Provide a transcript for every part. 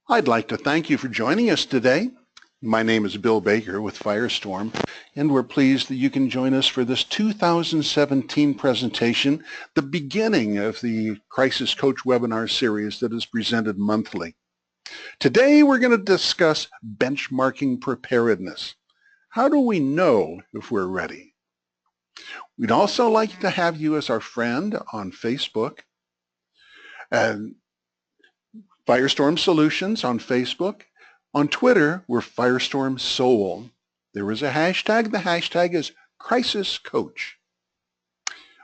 I'd like to thank you for joining us today. My name is Bill Baker with Firestorm, and we're pleased that you can join us for this 2017 presentation, the beginning of the Crisis Coach webinar series that is presented monthly. Today we're going to discuss benchmarking preparedness. How do we know if we're ready? We'd also like to have you as our friend on Facebook, and Firestorm Solutions on Facebook. On Twitter, we're Firestorm Soul. There is a hashtag. The hashtag is Crisis Coach.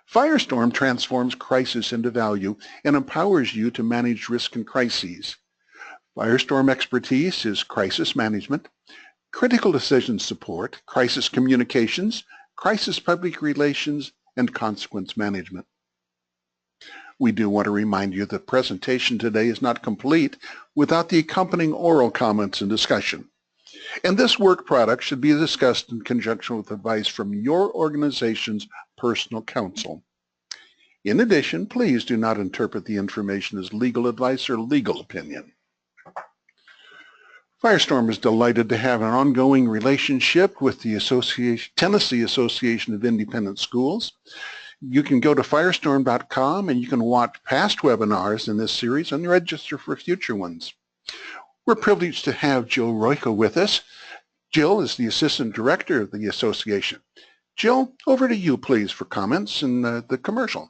Firestorm transforms crisis into value and empowers you to manage risk and crises. Firestorm expertise is crisis management, critical decision support, crisis communications, crisis public relations, and consequence management. We do want to remind you that the presentation today is not complete without the accompanying oral comments and discussion. And this work product should be discussed in conjunction with advice from your organization's personal counsel. In addition, please do not interpret the information as legal advice or legal opinion. Firestorm is delighted to have an ongoing relationship with the Tennessee Association of Independent Schools. You can go to firestorm.com and you can watch past webinars in this series and register for future ones. We're privileged to have Jill Royko with us. Jill is the Assistant Director of the Association. Jill, over to you, please, for comments and the commercial.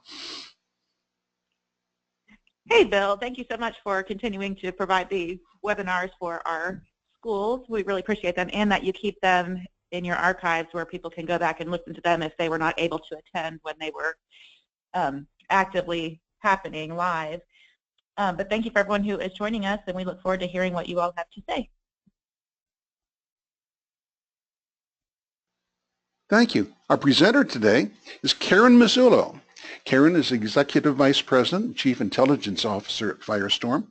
Hey, Bill. Thank you so much for continuing to provide these webinars for our schools. We really appreciate them, and that you keep them in your archives where people can go back and listen to them if they were not able to attend when they were actively happening live. But thank you for everyone who is joining us, and we look forward to hearing what you all have to say. Thank you. Our presenter today is Karen Masullo. Karen is Executive Vice President and Chief Intelligence Officer at Firestorm.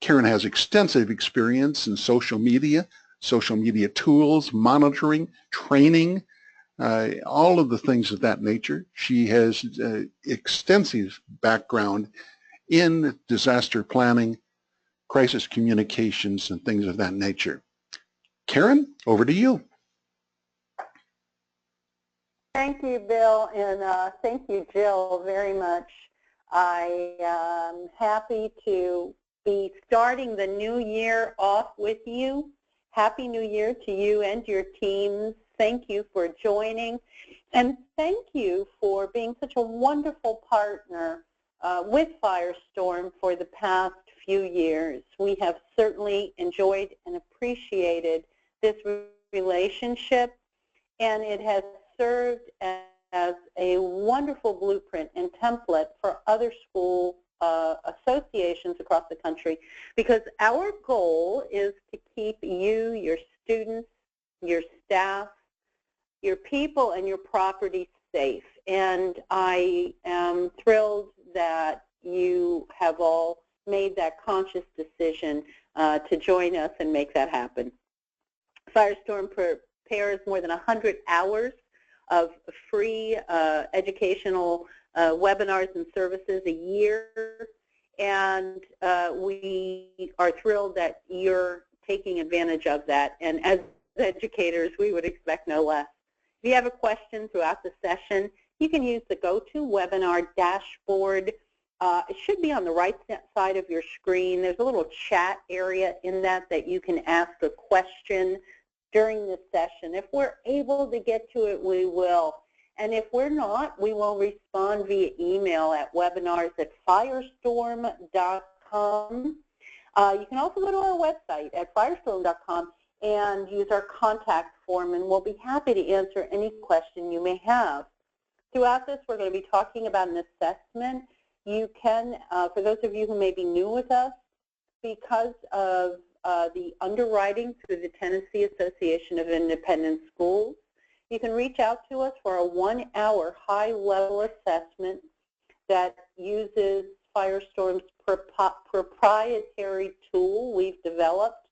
Karen has extensive experience in social media tools, monitoring, training, all of the things of that nature. She has extensive background in disaster planning, crisis communications, and things of that nature. Karen, over to you. Thank you, Bill, and thank you, Jill, very much. I am happy to be starting the new year off with you. Happy New Year to you and your teams. Thank you for joining, and thank you for being such a wonderful partner with Firestorm for the past few years. We have certainly enjoyed and appreciated this relationship, and it has served as a wonderful blueprint and template for other school associations across the country, because our goal is to keep you, your students, your staff, your people, and your property safe. And I am thrilled that you have all made that conscious decision to join us and make that happen. Firestorm prepares more than 100 hours of free educational webinars and services a year, and we are thrilled that you're taking advantage of that. And as educators, we would expect no less. If you have a question throughout the session, you can use the GoToWebinar dashboard. It should be on the right side of your screen. There's a little chat area in that you can ask a question during this session. If we're able to get to it, we will. And if we're not, we will respond via email at webinars@firestorm.com. You can also go to our website at firestorm.com and use our contact form, and we'll be happy to answer any question you may have. Throughout this, we're going to be talking about an assessment. You can, for those of you who may be new with us, because of the underwriting through the Tennessee Association of Independent Schools, you can reach out to us for a 1-hour high-level assessment that uses Firestorm's proprietary tool we've developed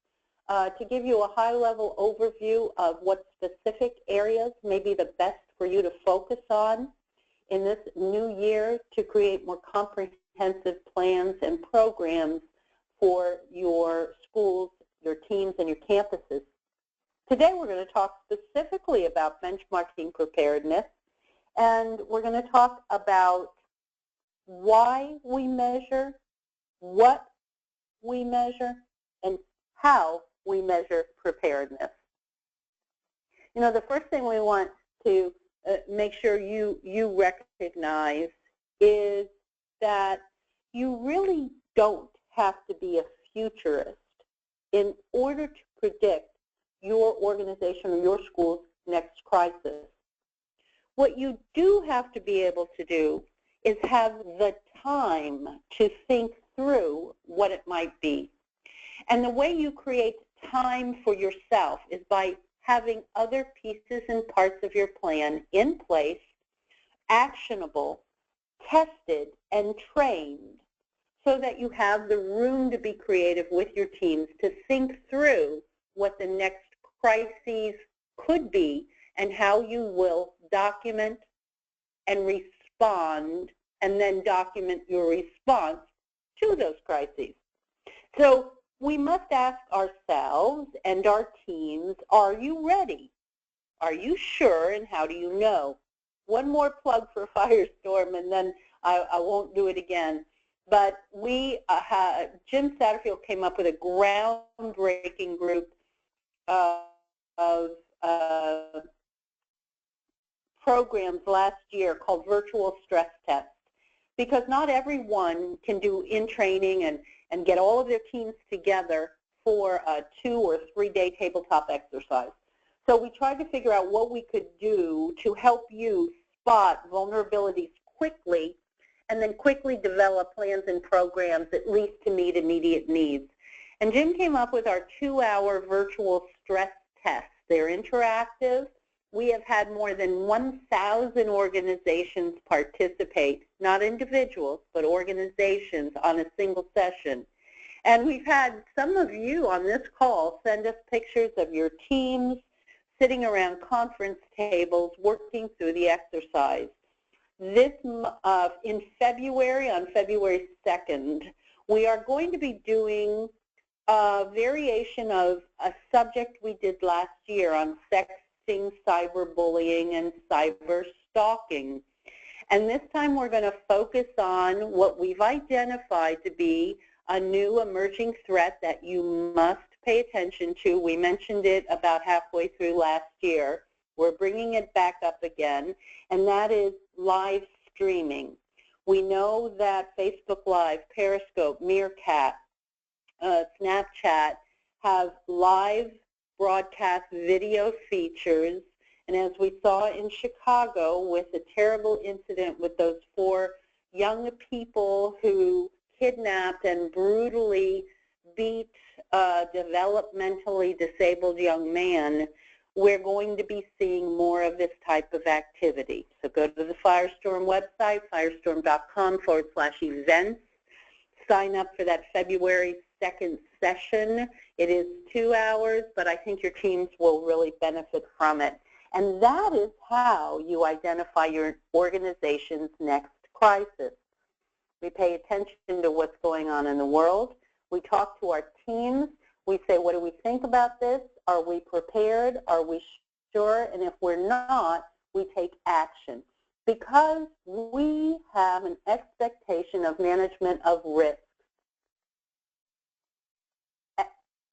to give you a high-level overview of what specific areas may be the best for you to focus on in this new year to create more comprehensive plans and programs for your schools, your teams, and your campuses. Today we're going to talk specifically about benchmarking preparedness, and we're going to talk about why we measure, what we measure, and how we measure preparedness. You know, the first thing we want to make sure you recognize is that you really don't have to be a futurist in order to predict your organization or your school's next crisis. What you do have to be able to do is have the time to think through what it might be. And the way you create time for yourself is by having other pieces and parts of your plan in place, actionable, tested, and trained, so that you have the room to be creative with your teams to think through what the next crises could be and how you will document and respond, and then document your response to those crises. So we must ask ourselves and our teams, are you ready? Are you sure, and how do you know? One more plug for Firestorm, and then I won't do it again. But Jim Satterfield came up with a groundbreaking group of programs last year called virtual stress tests, because not everyone can do in training and get all of their teams together for a 2 or 3 day tabletop exercise. So we tried to figure out what we could do to help you spot vulnerabilities quickly and then quickly develop plans and programs at least to meet immediate needs. And Jim came up with our 2-hour virtual stress tests. They're interactive. We have had more than 1,000 organizations participate, not individuals, but organizations on a single session. And we've had some of you on this call send us pictures of your teams sitting around conference tables working through the exercise. This, in February, on February 2nd, we are going to be doing a variation of a subject we did last year on sexting, cyberbullying, and cyber stalking. And this time we're going to focus on what we've identified to be a new emerging threat that you must pay attention to. We mentioned it about halfway through last year. We're bringing it back up again, and that is live streaming. We know that Facebook Live, Periscope, Meerkat, Snapchat have live broadcast video features, and as we saw in Chicago with the terrible incident with those 4 young people who kidnapped and brutally beat a developmentally disabled young man, we're going to be seeing more of this type of activity. So go to the Firestorm website, firestorm.com/events. Sign up for that February 2nd session. It is 2 hours, but I think your teams will really benefit from it. And that is how you identify your organization's next crisis. We pay attention to what's going on in the world. We talk to our teams. We say, what do we think about this? Are we prepared? Are we sure? And if we're not, we take action. Because we have an expectation of management of risk.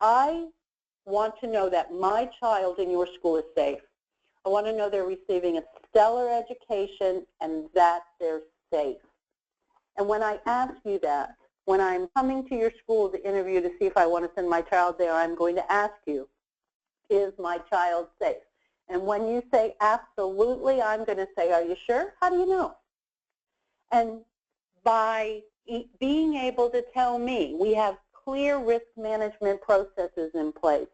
I want to know that my child in your school is safe. I want to know they're receiving a stellar education and that they're safe. And when I ask you that, when I'm coming to your school to interview to see if I want to send my child there, I'm going to ask you, is my child safe? And when you say absolutely, I'm going to say, are you sure? How do you know? And by being able to tell me, we have clear risk management processes in place.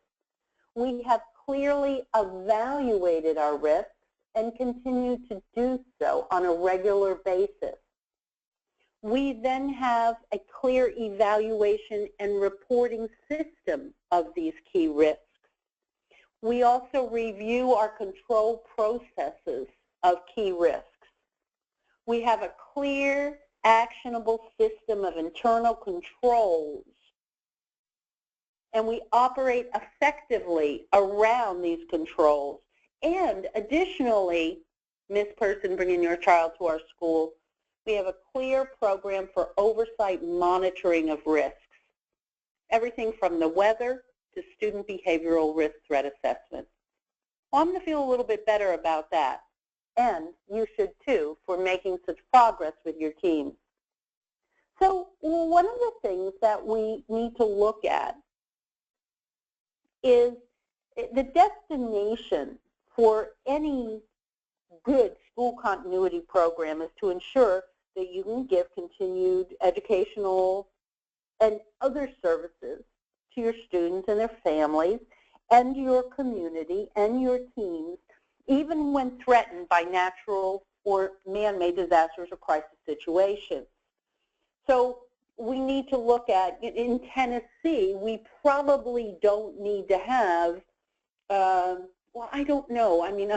We have clearly evaluated our risks and continue to do so on a regular basis. We then have a clear evaluation and reporting system of these key risks. We also review our control processes of key risks. We have a clear, actionable system of internal controls. and we operate effectively around these controls. And additionally, Miss Person bringing your child to our school, we have a clear program for oversight monitoring of risks. Everything from the weather to student behavioral risk threat assessment. Well, I'm going to feel a little bit better about that. And you should too, for making such progress with your team. So one of the things that we need to look at is the destination for any good school continuity program is to ensure that you can give continued educational and other services to your students and their families and your community and your teams, even when threatened by natural or man-made disasters or crisis situations. So we need to look at, in Tennessee, we probably don't need to have, well, I don't know. I mean,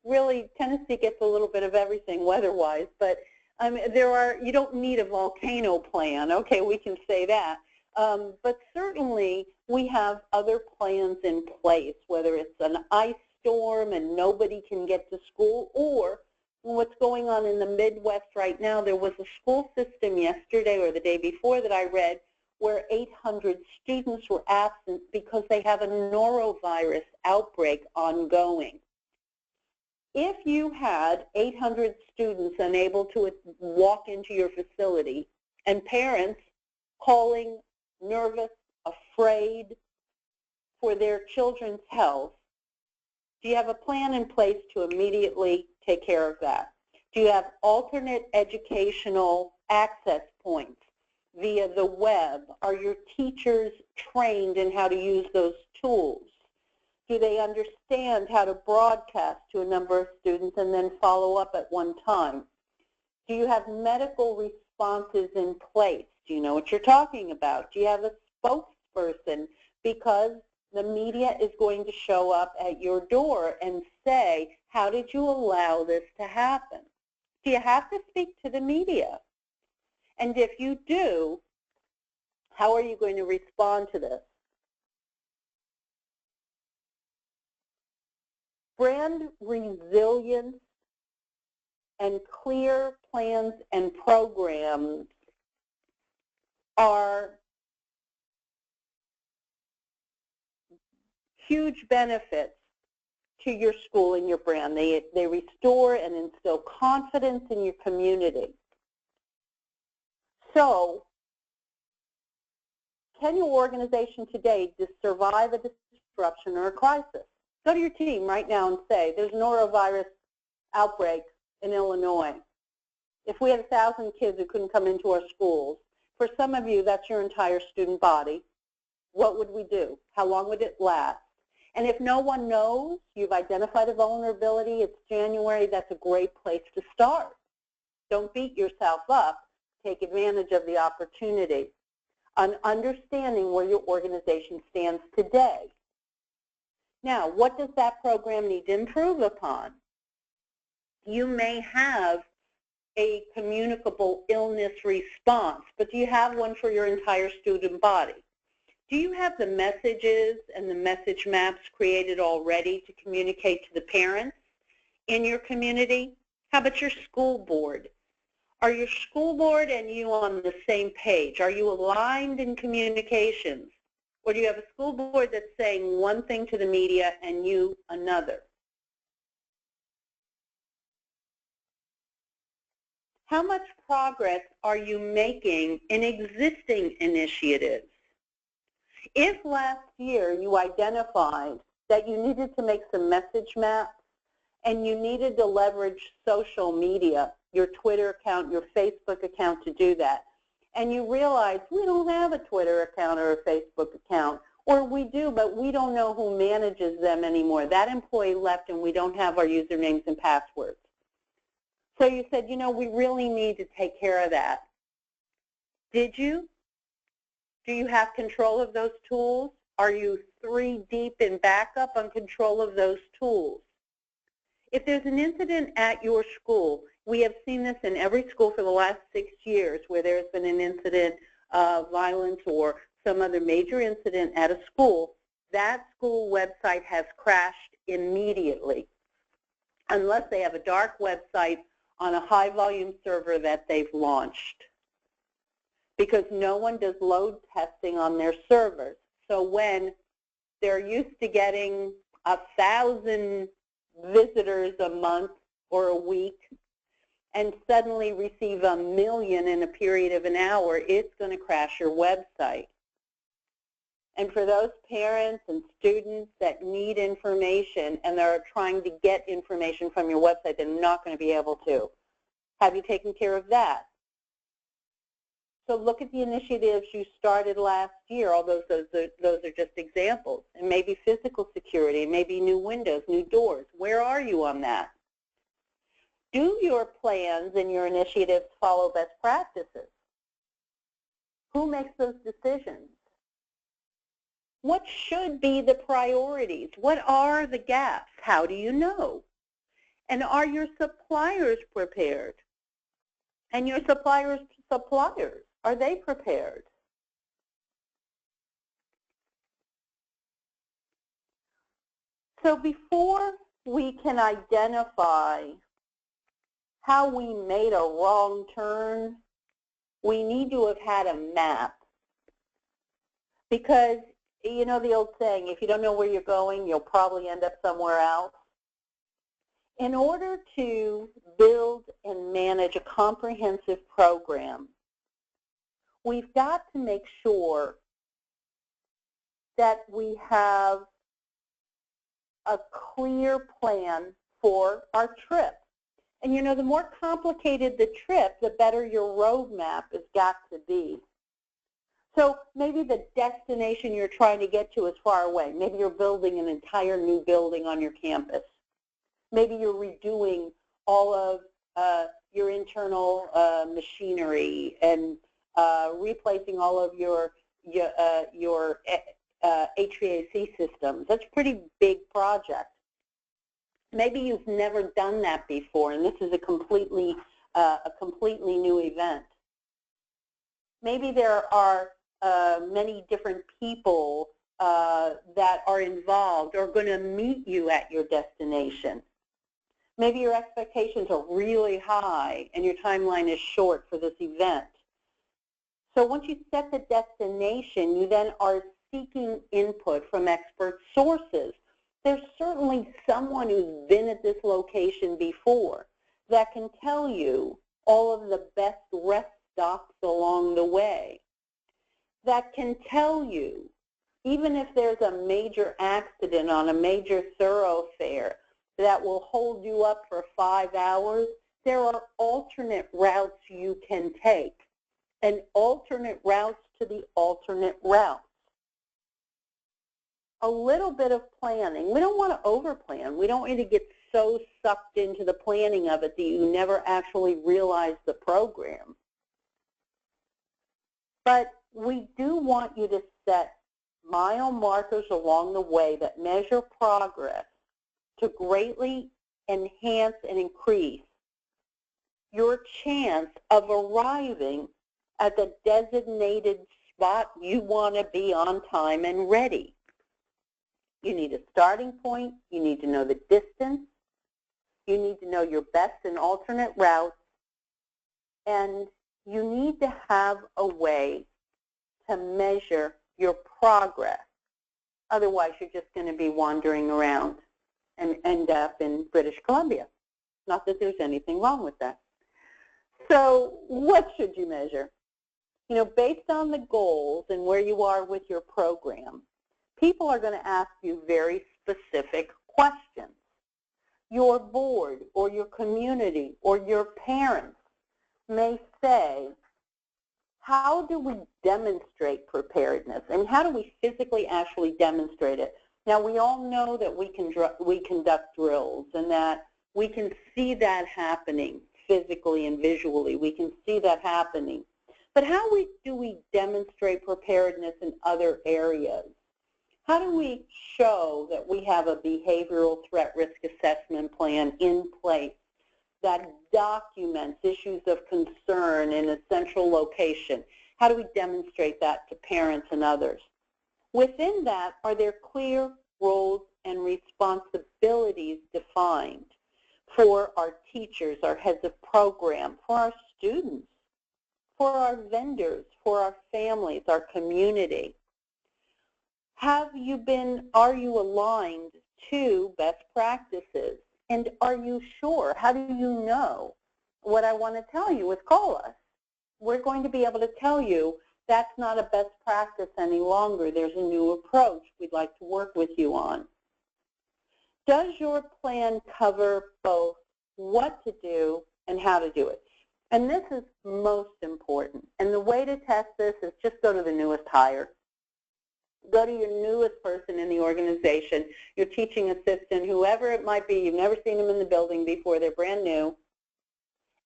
really, Tennessee gets a little bit of everything weather-wise, but you don't need a volcano plan. Okay, we can say that. But certainly, we have other plans in place, whether it's an ice storm and nobody can get to school, or what's going on in the Midwest right now. There was a school system yesterday or the day before that I read where 800 students were absent because they have a norovirus outbreak ongoing. If you had 800 students unable to walk into your facility and parents calling, nervous, afraid for their children's health, do you have a plan in place to immediately take care of that? Do you have alternate educational access points via the web? Are your teachers trained in how to use those tools? Do they understand how to broadcast to a number of students and then follow up at one time? Do you have medical responses in place? Do you know what you're talking about? Do you have a spokesperson? Because the media is going to show up at your door and say, how did you allow this to happen? Do you have to speak to the media? And if you do, how are you going to respond to this? Brand resilience and clear plans and programs are huge benefits to your school and your brand. They restore and instill confidence in your community. So, can your organization today survive a disruption or a crisis? Go to your team right now and say, there's a norovirus outbreak in Illinois. If we had 1,000 kids who couldn't come into our schools, for some of you, that's your entire student body, what would we do? How long would it last? And if no one knows, you've identified a vulnerability, it's January, that's a great place to start. Don't beat yourself up. Take advantage of the opportunity on understanding where your organization stands today. Now, what does that program need to improve upon? You may have a communicable illness response, but do you have one for your entire student body? Do you have the messages and the message maps created already to communicate to the parents in your community? How about your school board? Are your school board and you on the same page? Are you aligned in communications? Or do you have a school board that's saying one thing to the media and you another? How much progress are you making in existing initiatives? If last year you identified that you needed to make some message maps and you needed to leverage social media, your Twitter account, your Facebook account to do that, and you realized we don't have a Twitter account or a Facebook account, or we do, but we don't know who manages them anymore. That employee left and we don't have our usernames and passwords. So you said, you know, we really need to take care of that. Did you? Do you have control of those tools? Are you 3 deep in backup on control of those tools? If there's an incident at your school, we have seen this in every school for the last 6 years where there's been an incident of violence or some other major incident at a school, that school website has crashed immediately, unless they have a dark website on a high-volume server that they've launched, because no one does load testing on their servers. So when they're used to getting 1,000 visitors a month or a week and suddenly receive 1 million in a period of an hour, it's going to crash your website. And for those parents and students that need information and they're trying to get information from your website, they're not going to be able to. Have you taken care of that? So look at the initiatives you started last year. All those are just examples. And maybe physical security, maybe new windows, new doors. Where are you on that? Do your plans and your initiatives follow best practices? Who makes those decisions? What should be the priorities? What are the gaps? How do you know? And are your suppliers prepared? And your suppliers' suppliers, are they prepared? So before we can identify how we made a wrong turn, we need to have had a map. Because, you know the old saying, if you don't know where you're going, you'll probably end up somewhere else. In order to build and manage a comprehensive program, we've got to make sure that we have a clear plan for our trip. And you know, the more complicated the trip, the better your roadmap has got to be. So maybe the destination you're trying to get to is far away. Maybe you're building an entire new building on your campus. Maybe you're redoing all of your internal machinery and replacing all of your HVAC systems. That's a pretty big project. Maybe you've never done that before, and this is a completely new event. Maybe there are many different people that are involved or going to meet you at your destination. Maybe your expectations are really high and your timeline is short for this event. So once you set the destination, you then are seeking input from expert sources. There's certainly someone who's been at this location before that can tell you all of the best rest stops along the way, that can tell you, even if there's a major accident on a major thoroughfare that will hold you up for 5 hours, there are alternate routes you can take, and alternate routes to the alternate routes. A little bit of planning. We don't want to overplan. We don't want to get so sucked into the planning of it that you never actually realize the program. But we do want you to set mile markers along the way that measure progress to greatly enhance and increase your chance of arriving at the designated spot you want to be on time and ready. You need a starting point, you need to know the distance, you need to know your best and alternate routes, and you need to have a way to measure your progress. Otherwise, you're just going to be wandering around and end up in British Columbia. Not that there's anything wrong with that. So what should you measure? You know, based on the goals and where you are with your program, people are going to ask you very specific questions. Your board or your community or your parents may say, how do we demonstrate preparedness? And how do we physically actually demonstrate it? Now, we all know that we conduct drills and that we can see that happening physically and visually. We can see that happening. But how do we demonstrate preparedness in other areas? How do we show that we have a behavioral threat risk assessment plan in place that documents issues of concern in a central location? How do we demonstrate that to parents and others? Within that, are there clear roles and responsibilities defined for our teachers, our heads of program, for our students, for our vendors, for our families, our community? Are you aligned to best practices? And are you sure? How do you know? What I want to tell you is call us. We're going to be able to tell you that's not a best practice any longer. There's a new approach we'd like to work with you on. Does your plan cover both what to do and how to do it? And this is most important. And the way to test this is just go to the newest hire. Go to your newest person in the organization, your teaching assistant, whoever it might be. You've never seen them in the building before. They're brand new.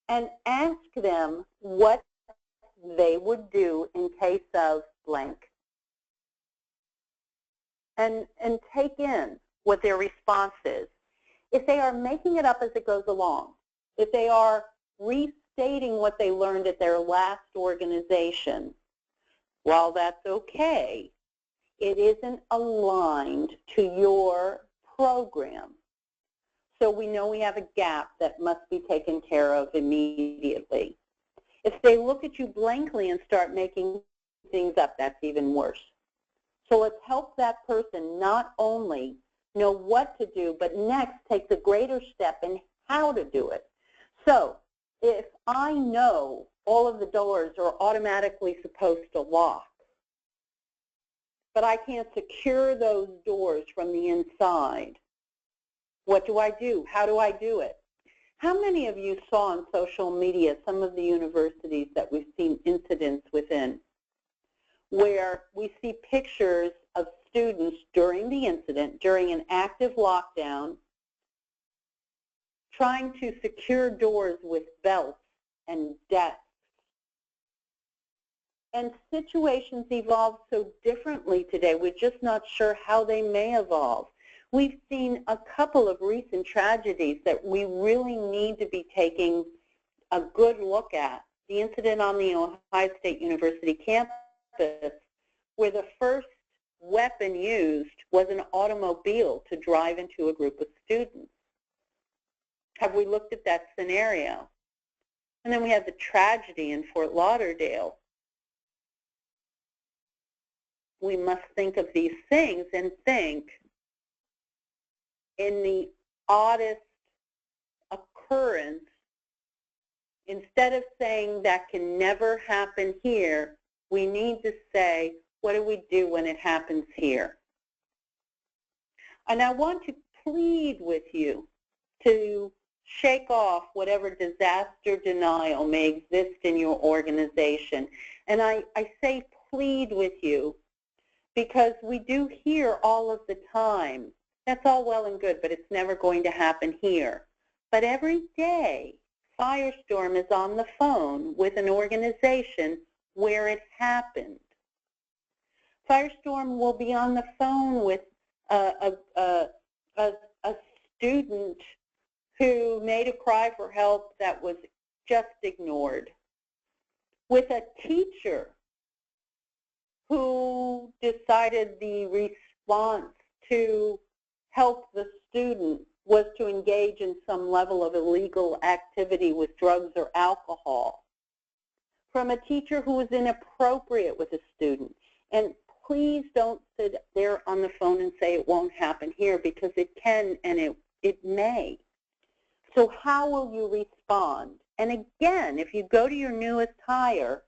And ask them what they would do in case of blank. And take in what their response is. If they are making it up as it goes along, if they are restating what they learned at their last organization, while that's okay, it isn't aligned to your program. So we know we have a gap that must be taken care of immediately. If they look at you blankly and start making things up, that's even worse. So let's help that person not only know what to do, but next take the greater step in how to do it. So if I know all of the doors are automatically supposed to lock, but I can't secure those doors from the inside, what do I do? How do I do it? How many of you saw on social media some of the universities that we've seen incidents within, where we see pictures of students during the incident, during an active lockdown, trying to secure doors with belts and desks? And situations evolve so differently today, we're just not sure how they may evolve. We've seen a couple of recent tragedies that we really need to be taking a good look at. The incident on the Ohio State University campus, where the first weapon used was an automobile to drive into a group of students. Have we looked at that scenario? And then we have the tragedy in Fort Lauderdale. We must think of these things and think in the oddest occurrence. Instead of saying that can never happen here, we need to say, what do we do when it happens here? And I want to plead with you to shake off whatever disaster denial may exist in your organization. And I say plead with you because we do hear all of the time, that's all well and good, but it's never going to happen here. But every day, Firestorm is on the phone with an organization where it happened. Firestorm will be on the phone with a student who made a cry for help that was just ignored, with a teacher who decided the response to help the student was to engage in some level of illegal activity with drugs or alcohol, from a teacher who was inappropriate with a student. And please don't sit there on the phone and say it won't happen here, because it can and it may. So how will you respond? And again, if you go to your newest hire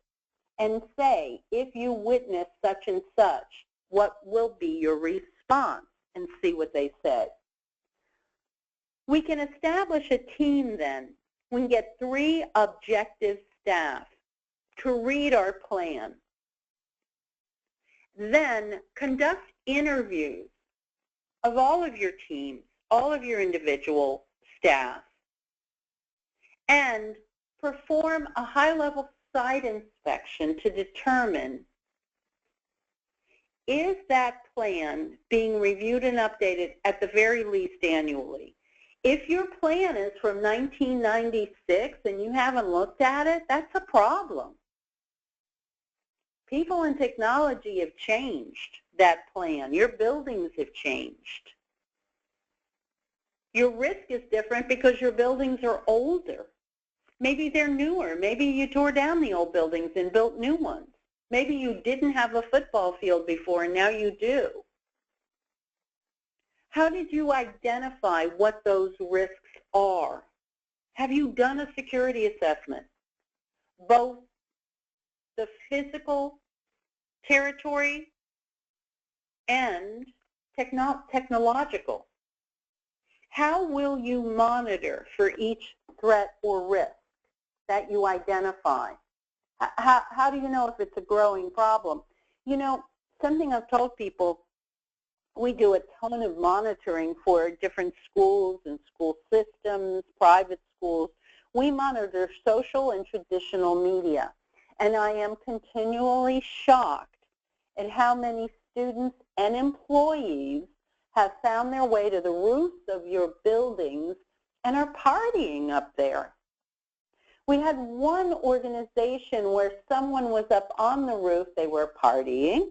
and say, if you witness such and such, what will be your response? And see what they say. We can establish a team then. We can get 3 objective staff to read our plan. Then conduct interviews of all of your teams, all of your individual staff, and perform a high-level site inspection to determine, is that plan being reviewed and updated at the very least annually? If your plan is from 1996 and you haven't looked at it, that's a problem. People and technology have changed that plan. Your buildings have changed. Your risk is different because your buildings are older. Maybe they're newer. Maybe you tore down the old buildings and built new ones. Maybe you didn't have a football field before and now you do. How did you identify what those risks are? Have you done a security assessment? Both the physical territory and technological. How will you monitor for each threat or risk that you identify? How do you know if it's a growing problem? You know, something I've told people, we do a ton of monitoring for different schools and school systems, private schools. We monitor social and traditional media. And I am continually shocked at how many students and employees have found their way to the roofs of your buildings and are partying up there. We had one organization where someone was up on the roof, they were partying.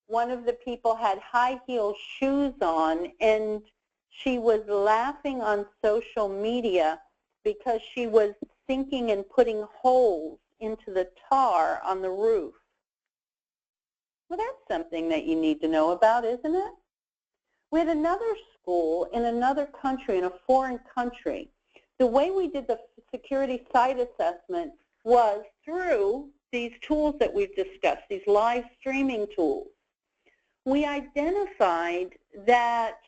One of the people had high heel shoes on and she was laughing on social media because she was sinking and putting holes into the tar on the roof. Well, that's something that you need to know about, isn't it? We had another school in another country, in a foreign country. The way we did the security site assessment was through these tools that we've discussed, these live streaming tools. We identified that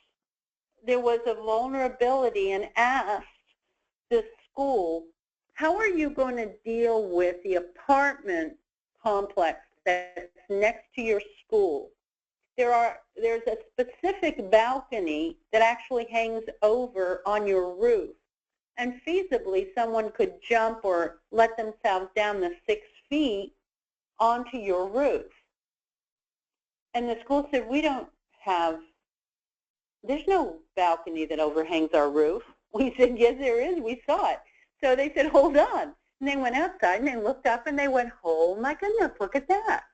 there was a vulnerability and asked the school, how are you going to deal with the apartment complex that's next to your school? There's a specific balcony that actually hangs over on your roof, and feasibly someone could jump or let themselves down the 6 feet onto your roof. And the school said, there's no balcony that overhangs our roof. We said, yes, there is. We saw it. So they said, hold on. And they went outside and they looked up and they went, oh my goodness, look at that.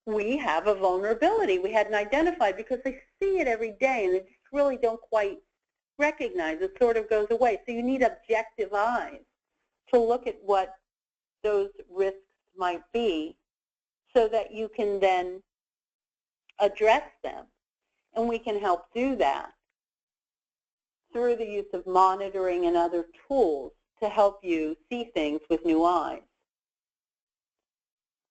We have a vulnerability we hadn't identified because they see it every day and they just really don't quite recognize it. Sort of goes away. So you need objective eyes to look at what those risks might be so that you can then address them. And we can help do that through the use of monitoring and other tools to help you see things with new eyes.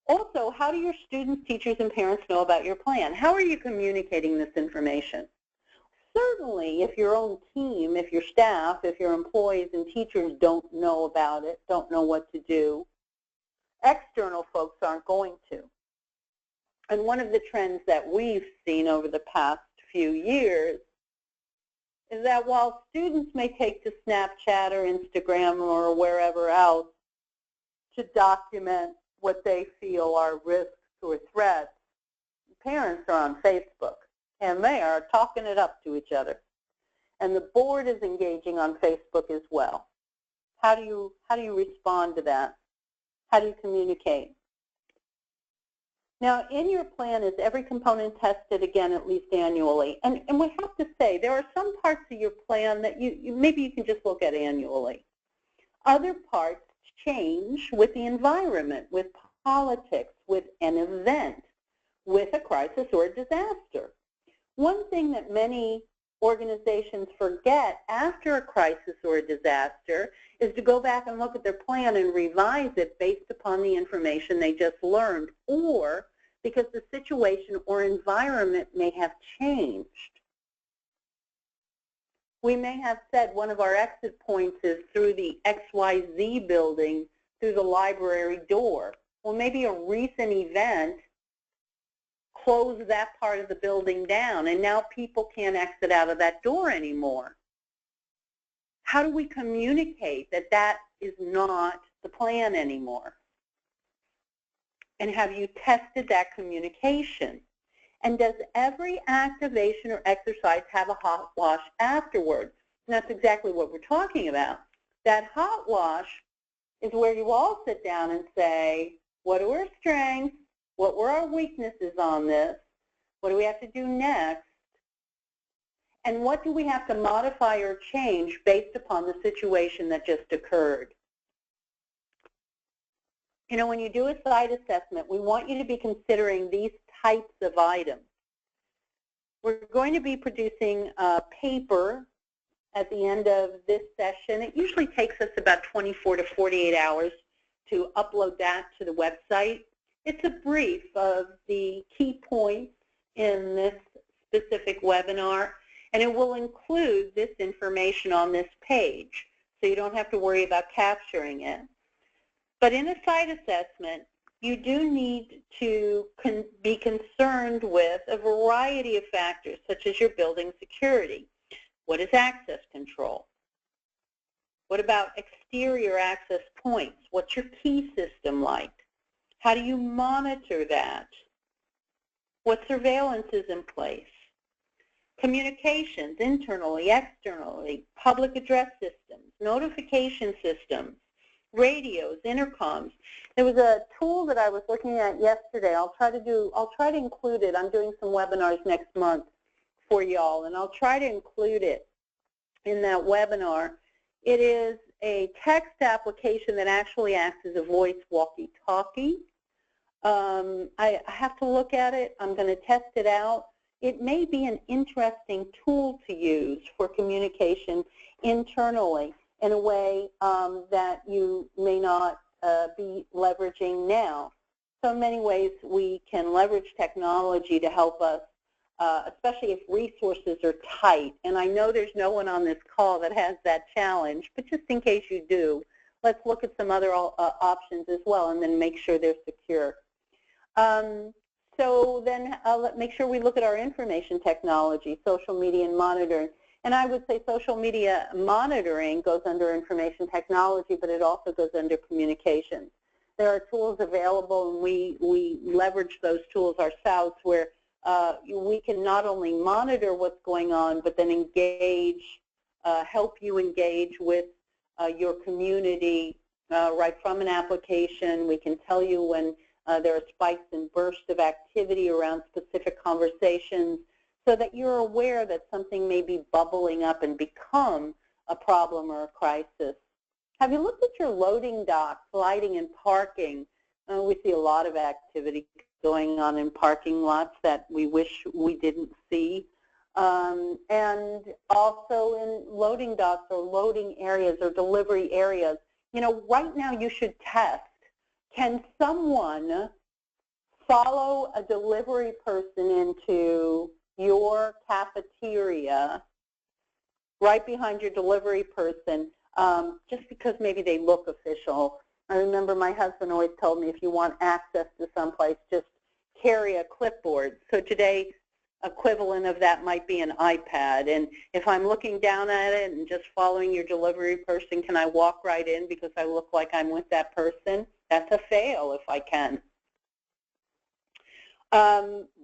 Also, how do your students, teachers, and parents know about your plan? How are you communicating this information? Certainly, if your own team, if your staff, if your employees and teachers don't know about it, don't know what to do, external folks aren't going to. And one of the trends that we've seen over the past few years is that while students may take to Snapchat or Instagram or wherever else to document what they feel are risks or threats, parents are on Facebook and they are talking it up to each other. And the board is engaging on Facebook as well. How do you respond to that? How do you communicate? Now, in your plan, is every component tested again at least annually? And we have to say, there are some parts of your plan that maybe you can just look at annually. Other parts change with the environment, with politics, with an event, with a crisis or a disaster. One thing that many organizations forget after a crisis or a disaster is to go back and look at their plan and revise it based upon the information they just learned, or because the situation or environment may have changed. We may have said one of our exit points is through the XYZ building, through the library door. Well, maybe a recent event closed that part of the building down, and now people can't exit out of that door anymore. How do we communicate that that is not the plan anymore? And have you tested that communication? And does every activation or exercise have a hot wash afterwards? And that's exactly what we're talking about. That hot wash is where you all sit down and say, what are our strengths? What were our weaknesses on this? What do we have to do next? And what do we have to modify or change based upon the situation that just occurred? You know, when you do a site assessment, we want you to be considering these types of items. We're going to be producing a paper at the end of this session. It usually takes us about 24 to 48 hours to upload that to the website. It's a brief of the key points in this specific webinar, and it will include this information on this page, so you don't have to worry about capturing it. But in a site assessment, you do need to be concerned with a variety of factors, such as your building security. What is access control? What about exterior access points? What's your key system like? How do you monitor that? What surveillance is in place? Communications, internally, externally, public address systems, notification systems, radios, intercoms. There was a tool that I was looking at yesterday. I'll try to include it. I'm doing some webinars next month for y'all, and I'll try to include it in that webinar. It is a text application that actually acts as a voice walkie-talkie. I have to look at it. I'm going to test it out. It may be an interesting tool to use for communication internally in a way that you may not be leveraging now. So in many ways we can leverage technology to help us, especially if resources are tight. And I know there's no one on this call that has that challenge, but just in case you do, let's look at some other options as well and then make sure they're secure. So then make sure we look at our information technology, social media and monitoring. And I would say social media monitoring goes under information technology, but it also goes under communications. There are tools available, and we leverage those tools ourselves where we can not only monitor what's going on, but then engage, help you engage with your community right from an application. We can tell you when there are spikes and bursts of activity around specific conversations, so that you're aware that something may be bubbling up and become a problem or a crisis. Have you looked at your loading docks, lighting and parking? We see a lot of activity going on in parking lots that we wish we didn't see. And also in loading docks or loading areas or delivery areas. You know, right now you should test. Can someone follow a delivery person into your cafeteria right behind your delivery person just because maybe they look official? I remember my husband always told me if you want access to someplace, just carry a clipboard. So today, equivalent of that might be an iPad. And if I'm looking down at it and just following your delivery person, can I walk right in because I look like I'm with that person? That's a fail if I can.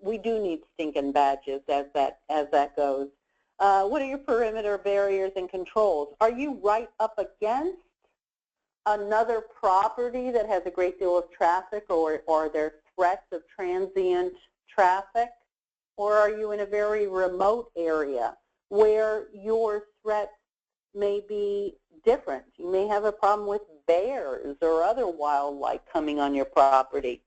We do need stinking badges as that goes. What are your perimeter barriers and controls? Are you right up against another property that has a great deal of traffic, or are there threats of transient traffic? Or are you in a very remote area where your threats may be different? You may have a problem with bears or other wildlife coming on your property.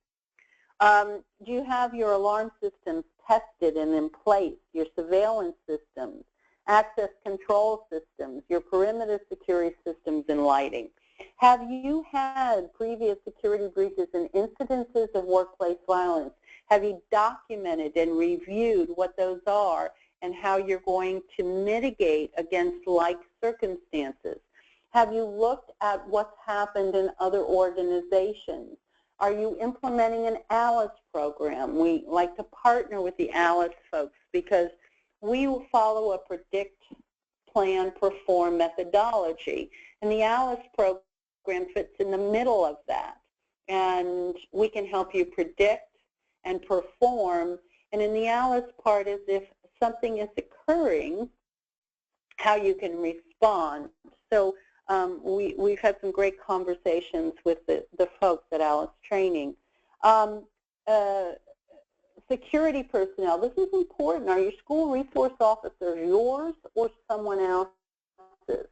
Do you have your alarm systems tested and in place, your surveillance systems, access control systems, your perimeter security systems and lighting? Have you had previous security breaches and incidences of workplace violence? Have you documented and reviewed what those are and how you're going to mitigate against like circumstances? Have you looked at what's happened in other organizations? Are you implementing an ALICE program? We like to partner with the ALICE folks because we will follow a Predict.Plan.Perform methodology, and the ALICE program fits in the middle of that. And we can help you predict and perform, and in the ALICE part is if something is occurring, how you can respond. So we've had some great conversations with the folks at ALICE training. security personnel. This is important. Are your school resource officers yours or someone else's?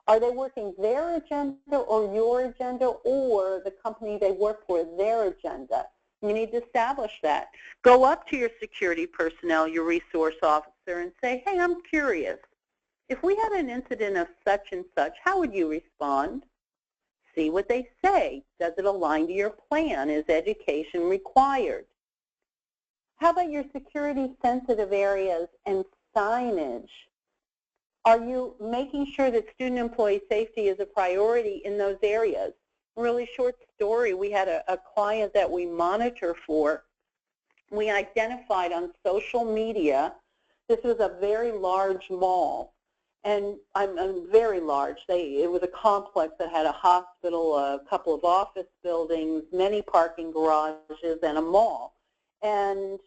Are they working their agenda or your agenda, or the company they work for, their agenda? You need to establish that. Go up to your security personnel, your resource officer, and say, hey, I'm curious. If we had an incident of such and such, how would you respond? See what they say. Does it align to your plan? Is education required? How about your security sensitive areas and signage? Are you making sure that student employee safety is a priority in those areas? Really short story, we had a client that we monitor for. We identified on social media, this was a very large mall, and I'm very large. It was a complex that had a hospital, a couple of office buildings, many parking garages, and a mall. And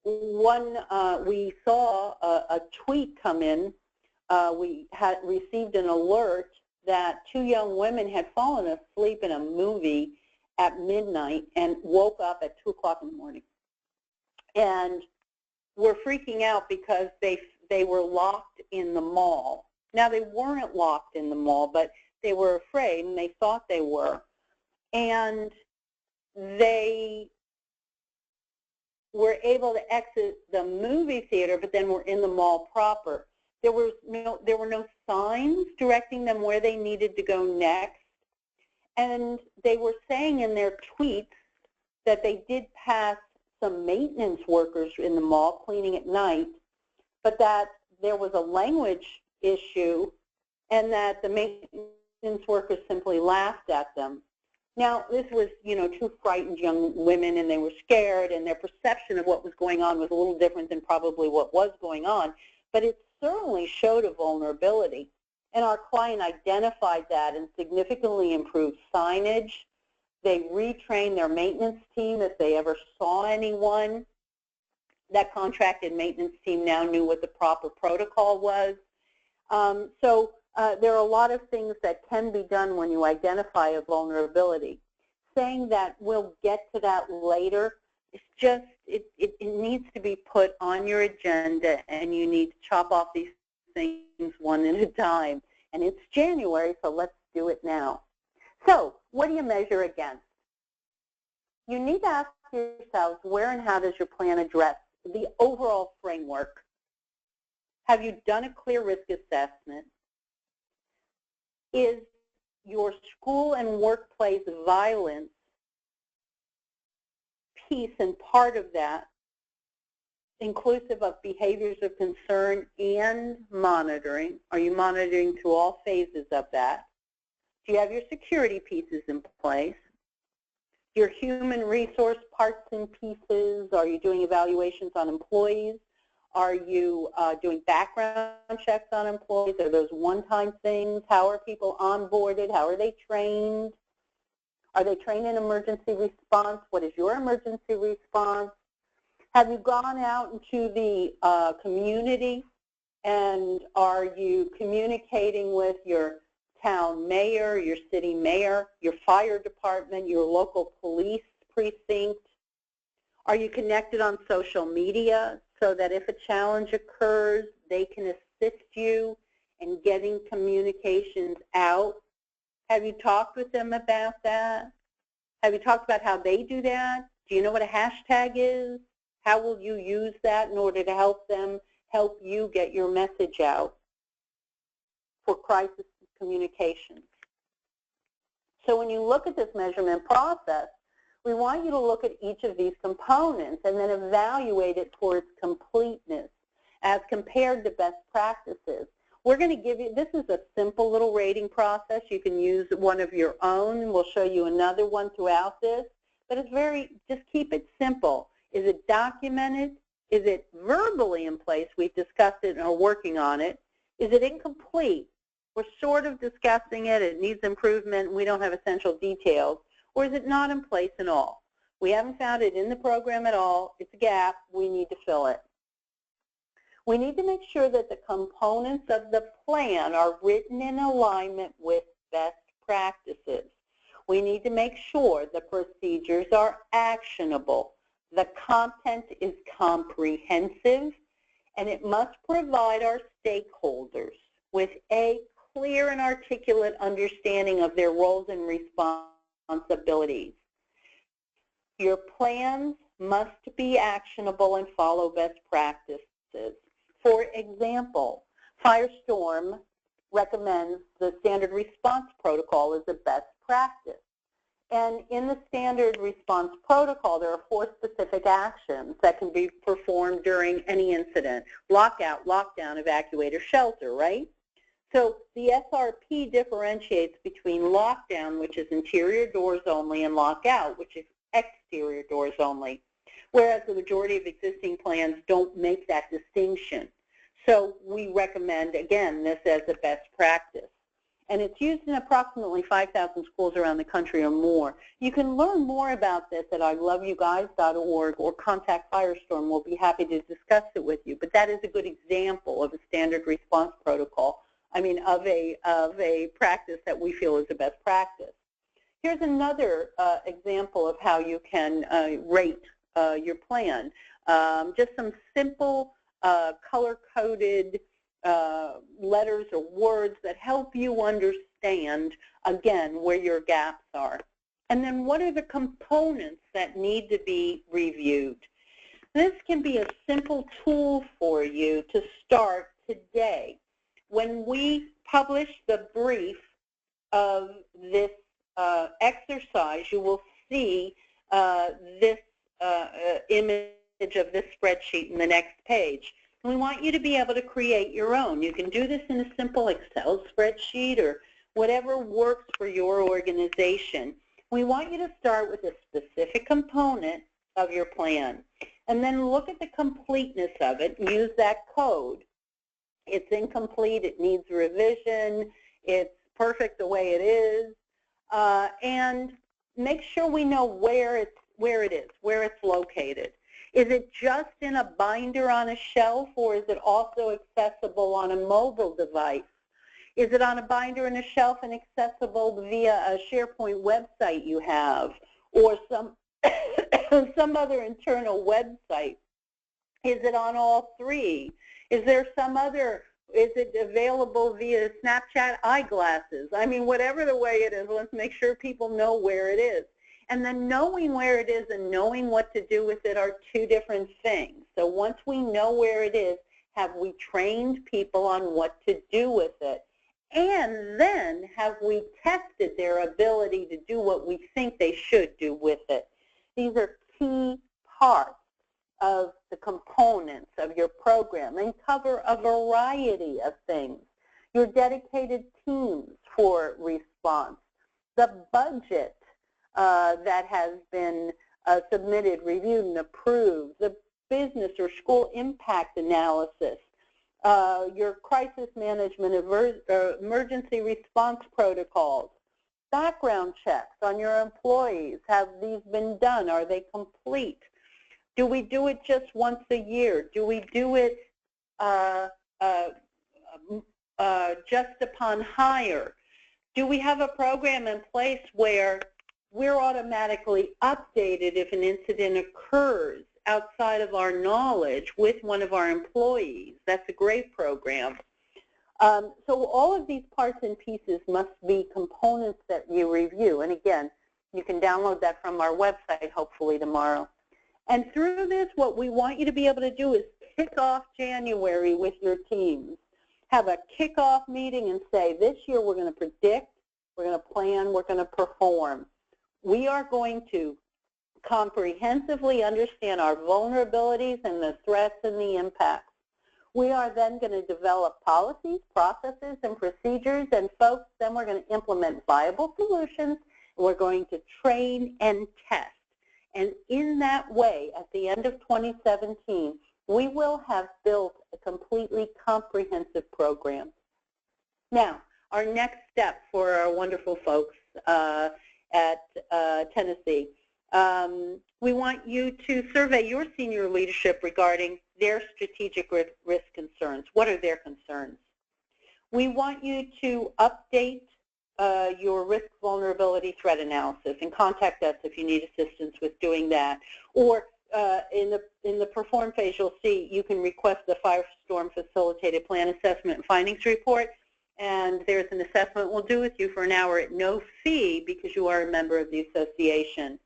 we saw a tweet come in. We had received an alert that 2 young women had fallen asleep in a movie at midnight and woke up at 2 o'clock in the morning. And were freaking out because they were locked in the mall. Now, they weren't locked in the mall, but they were afraid, and they thought they were. And they were able to exit the movie theater, but then were in the mall proper. There were no signs directing them where they needed to go next. And they were saying in their tweets that they did pass some maintenance workers in the mall cleaning at night, but that there was a language issue and that the maintenance workers simply laughed at them. Now, this was, 2 frightened young women, and they were scared, and their perception of what was going on was a little different than probably what was going on, but it certainly showed a vulnerability. And our client identified that and significantly improved signage. They retrained their maintenance team if they ever saw anyone. That contracted maintenance team now knew what the proper protocol was. There are a lot of things that can be done when you identify a vulnerability. Saying that we'll get to that later, it's just, it needs to be put on your agenda, and you need to chop off these things one at a time. And it's January, so let's do it now. So what do you measure against? You need to ask yourselves, where and how does your plan address the overall framework? Have you done a clear risk assessment? Is your school and workplace violence piece and part of that inclusive of behaviors of concern and monitoring? Are you monitoring through all phases of that? Do you have your security pieces in place? Your human resource parts and pieces? Are you doing evaluations on employees? Are you doing background checks on employees? Are those one-time things? How are people onboarded? How are they trained? Are they trained in emergency response? What is your emergency response? Have you gone out into the community, and are you communicating with your town mayor, your city mayor, your fire department, your local police precinct? Are you connected on social media so that if a challenge occurs, they can assist you in getting communications out? Have you talked with them about that? Have you talked about how they do that? Do you know what a hashtag is? How will you use that in order to help them help you get your message out for crisis communications? So when you look at this measurement process, we want you to look at each of these components and then evaluate it for its completeness as compared to best practices. We're going to give you, this is a simple little rating process. You can use one of your own. We'll show you another one throughout this. But it's just keep it simple. Is it documented? Is it verbally in place? We've discussed it and are working on it. Is it incomplete? We're sort of discussing it. It needs improvement. We don't have essential details. Or is it not in place at all? We haven't found it in the program at all. It's a gap. We need to fill it. We need to make sure that the components of the plan are written in alignment with best practices. We need to make sure the procedures are actionable. The content is comprehensive, and it must provide our stakeholders with a clear and articulate understanding of their roles and responsibilities. Your plans must be actionable and follow best practices. For example, Firestorm recommends the standard response protocol as a best practice. And in the standard response protocol, there are 4 specific actions that can be performed during any incident: lockout, lockdown, evacuate, or shelter, right? So the SRP differentiates between lockdown, which is interior doors only, and lockout, which is exterior doors only, whereas the majority of existing plans don't make that distinction. So we recommend, again, this as a best practice. And it's used in approximately 5,000 schools around the country or more. You can learn more about this at iloveyouguys.org or contact Firestorm. We'll be happy to discuss it with you. But that is a good example of a standard response protocol, of a practice that we feel is a best practice. Here's another example of how you can rate your plan. Just some simple color-coded letters or words that help you understand, again, where your gaps are. And then what are the components that need to be reviewed? This can be a simple tool for you to start today. When we publish the brief of this exercise, you will see this image of this spreadsheet in the next page. And we want you to be able to create your own. You can do this in a simple Excel spreadsheet or whatever works for your organization. We want you to start with a specific component of your plan and then look at the completeness of it and use that code. It's incomplete, it needs revision, it's perfect the way it is, and make sure we know where it's located. Is it just in a binder on a shelf, or is it also accessible on a mobile device? Is it on a binder and a shelf and accessible via a SharePoint website you have, or some other internal website? Is it on all 3? Is there some other, is it available via Snapchat eyeglasses? Whatever the way it is, let's make sure people know where it is. And then knowing where it is and knowing what to do with it are 2 different things. So once we know where it is, have we trained people on what to do with it? And then have we tested their ability to do what we think they should do with it? These are key parts of the components of your program and cover a variety of things. Your dedicated teams for response, the budget that has been submitted, reviewed, and approved, the business or school impact analysis, your crisis management, emergency response protocols, background checks on your employees. Have these been done? Are they complete? Do we do it just once a year? Do we do it just upon hire? Do we have a program in place where we're automatically updated if an incident occurs outside of our knowledge with one of our employees? That's a great program. So all of these parts and pieces must be components that you review. And again, you can download that from our website hopefully tomorrow. And through this, what we want you to be able to do is kick off January with your teams. Have a kickoff meeting and say, this year we're going to predict, we're going to plan, we're going to perform. We are going to comprehensively understand our vulnerabilities and the threats and the impacts. We are then going to develop policies, processes, and procedures, and folks, then we're going to implement viable solutions, and we're going to train and test. And in that way, at the end of 2017, we will have built a completely comprehensive program. Now, our next step for our wonderful folks at Tennessee, we want you to survey your senior leadership regarding their strategic risk concerns. What are their concerns? We want you to update your risk vulnerability threat analysis, and contact us if you need assistance with doing that. Or in the perform phase, you'll see you can request the Firestorm Facilitated Plan Assessment and Findings Report, and there's an assessment we'll do with you for an hour at no fee because you are a member of the association.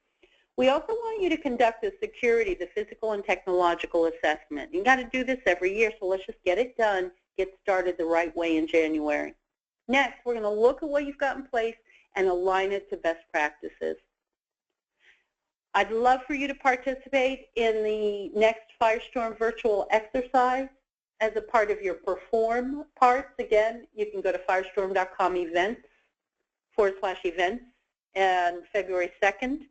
We also want you to conduct the security, the physical and technological assessment. You've got to do this every year, so let's just get it done, get started the right way in January. Next, we're going to look at what you've got in place and align it to best practices. I'd love for you to participate in the next Firestorm virtual exercise as a part of your perform parts. Again, you can go to firestorm.com events/events and February 2nd.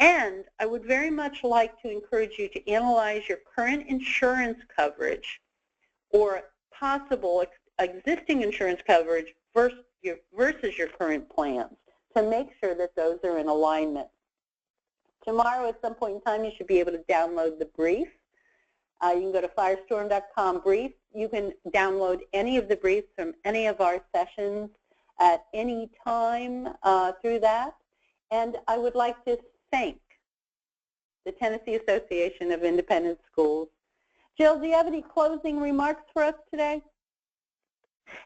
And I would very much like to encourage you to analyze your current insurance coverage or possible existing insurance coverage versus your current plans to make sure that those are in alignment. Tomorrow at some point in time you should be able to download the brief. You can go to firestorm.com brief. You can download any of the briefs from any of our sessions at any time through that. And I would like to thank the Tennessee Association of Independent Schools. Jill, do you have any closing remarks for us today?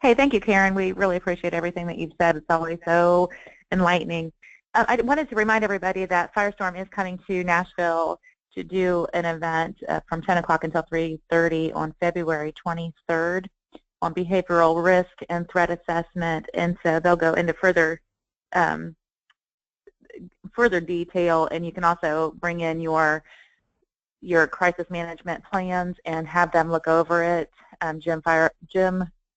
Hey, thank you, Karen. We really appreciate everything that you've said. It's always so enlightening. I wanted to remind everybody that Firestorm is coming to Nashville to do an event from 10 o'clock until 3:30 on February 23rd on behavioral risk and threat assessment. And so they'll go into further detail, and you can also bring in your crisis management plans and have them look over it. Jim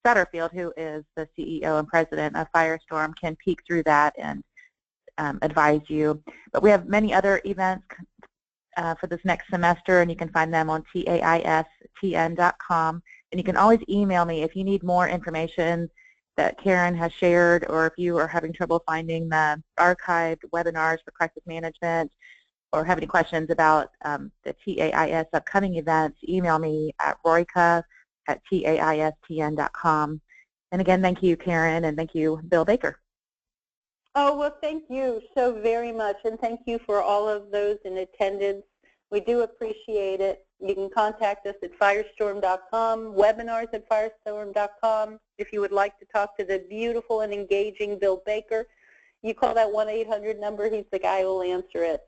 Satterfield, who is the CEO and president of Firestorm, can peek through that and advise you. But we have many other events for this next semester, and you can find them on TAISTN.com. And you can always email me if you need more information that Karen has shared, or if you are having trouble finding the archived webinars for crisis management, or have any questions about the TAIS upcoming events, email me at roika@TAISTN.com. And again, thank you, Karen, and thank you, Bill Baker. Oh, well, thank you so very much, and thank you for all of those in attendance. We do appreciate it. You can contact us at firestorm.com, webinars at firestorm.com. If you would like to talk to the beautiful and engaging Bill Baker, you call that 1-800 number. He's the guy who will answer it.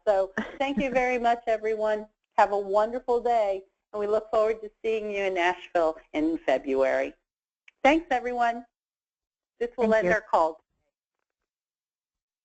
So thank you very much, everyone. Have a wonderful day, and we look forward to seeing you in Nashville in February. Thanks, everyone. This will end our call.